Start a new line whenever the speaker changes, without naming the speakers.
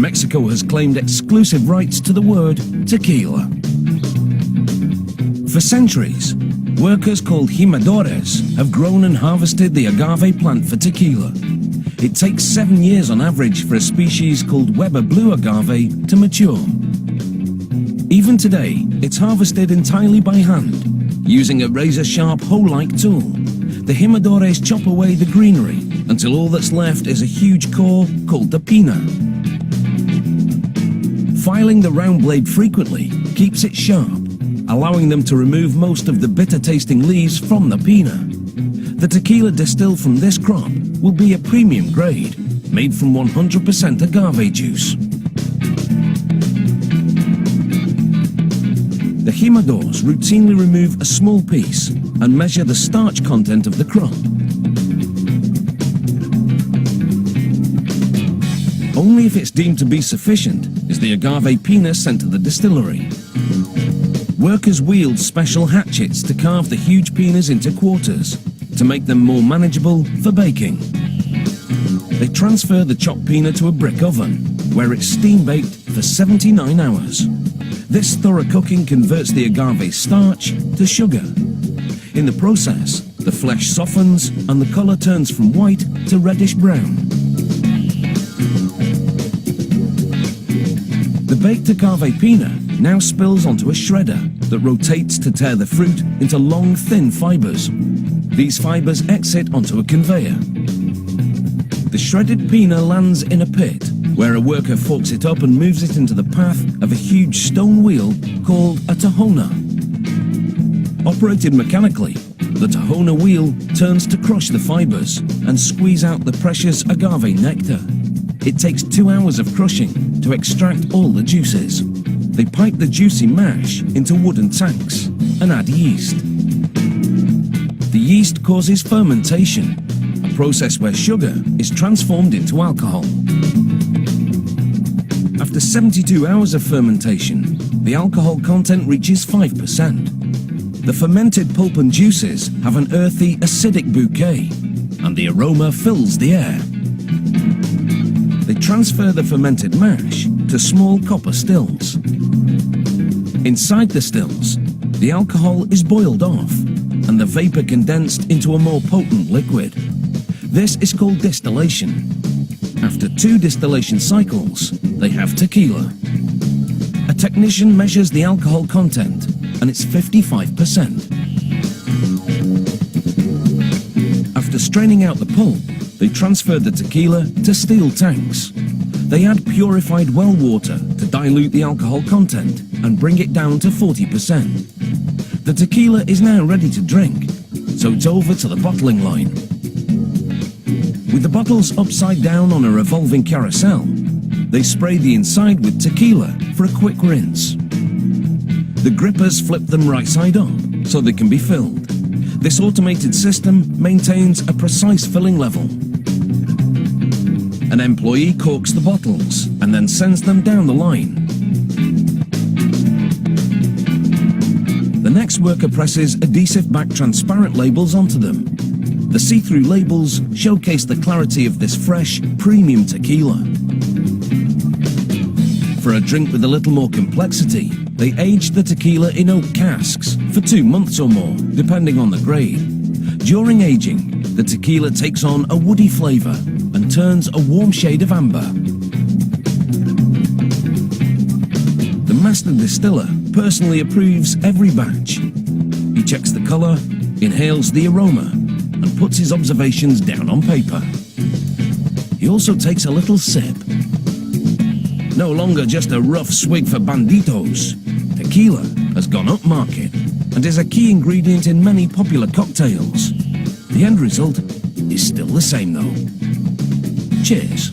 Mexico has claimed exclusive rights to the word tequila. For centuries, workers called jimadores have grown and harvested the agave plant for tequila. It takes 7 years on average for a species called Weber blue agave to mature. Even today, it's harvested entirely by hand, using a razor-sharp hoe-like tool. The jimadores chop away the greenery until all that's left is a huge core called the pina. Filing the round blade frequently keeps it sharp, allowing them to remove most of the bitter-tasting leaves from the pina. The tequila distilled from this crop will be a premium grade, made from 100% agave juice. The jimadores routinely remove a small piece and measure the starch content of the crop. Only if it's deemed to be sufficient is the agave pina sent to the distillery. Workers wield special hatchets to carve the huge pinas into quarters to make them more manageable for baking. They transfer the chopped pina to a brick oven, where it's steam-baked for 79 hours. This thorough cooking converts the agave starch to sugar. In the process, the flesh softens and the color turns from white to reddish-brown. The baked agave pina now spills onto a shredder that rotates to tear the fruit into long, thin fibers. These fibers exit onto a conveyor. The shredded pina lands in a pit, where a worker forks it up and moves it into the path of a huge stone wheel called a tahona. Operated mechanically, the tahona wheel turns to crush the fibers and squeeze out the precious agave nectar. It takes 2 hours of crushing to extract all the juices. They pipe the juicy mash into wooden tanks and add yeast. The yeast causes fermentation, a process where sugar is transformed into alcohol. After 72 hours of fermentation, the alcohol content reaches 5%. The fermented pulp and juices have an earthy, acidic bouquet, and the aroma fills the air. They transfer the fermented mash to small copper stills. Inside the stills, the alcohol is boiled off, and the vapor condensed into a more potent liquid. This is called distillation. After 2 distillation cycles, they have tequila. A technician measures the alcohol content, and it's 55%. After straining out the pulp, they transfer the tequila to steel tanks. They add purified well water to dilute the alcohol content and bring it down to 40%. The tequila is now ready to drink, so it's over to the bottling line. With the bottles upside down on a revolving carousel, they spray the inside with tequila for a quick rinse. The grippers flip them right side up so they can be filled. This automated system maintains a precise filling level. An employee corks the bottles and then sends them down the line. The next worker presses adhesive-backed transparent labels onto them. The see-through labels showcase the clarity of this fresh, premium tequila. For a drink with a little more complexity, they age the tequila in oak casks for 2 months or more, depending on the grade. During aging, the tequila takes on a woody flavor and turns a warm shade of amber. The master distiller personally approves every batch. He checks the color, inhales the aroma, and puts his observations down on paper. He also takes a little sip. No longer just a rough swig for banditos, tequila has gone up market and is a key ingredient in many popular cocktails. The end result is still the same though. Cheers.